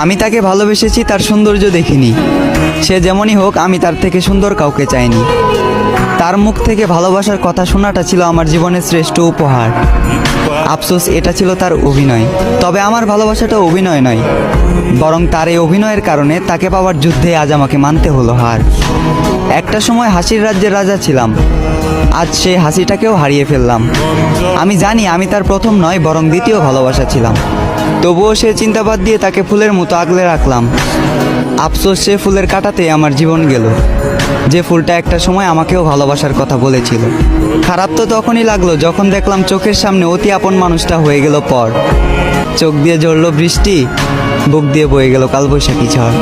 আমি তাকে ভালোবেসেছি তার সৌন্দর্য দেখিনি। সে যেমনই হোক, আমি তার থেকে সুন্দর কাউকে চাইনি। তার মুখ থেকে ভালোবাসার কথা শোনাটা ছিল আমার জীবনের শ্রেষ্ঠ উপহার। আফসোস, এটা ছিল তার অভিনয়। তবে আমার ভালোবাসাটা অভিনয় নয়, বরং তার এই অভিনয়ের কারণে তাকে পাওয়ার যুদ্ধে আজ আমাকে মানতে হলো হার। একটা সময় হাসির রাজ্যের রাজা ছিলাম, আজ সেই হাসিটাকেও হারিয়ে ফেললাম। আমি জানি আমি তার প্রথম নয়, বরং দ্বিতীয় ভালোবাসা ছিলাম। তবুও সে চিন্তাবাদ দিয়ে তাকে ফুলের মতো আগলে রাখলাম। আফসোস, সে ফুলের কাঁটাতে আমার জীবন গেল, যে ফুলটা একটা সময় আমাকেও ভালোবাসার কথা বলেছিল। খারাপ তো তখনই লাগলো যখন দেখলাম চোখের সামনে অতি আপন মানুষটা হয়ে গেল পর। চোখ দিয়ে ঝরলো বৃষ্টি, বুক দিয়ে বয়ে গেল কালবৈশাখী ঝড়।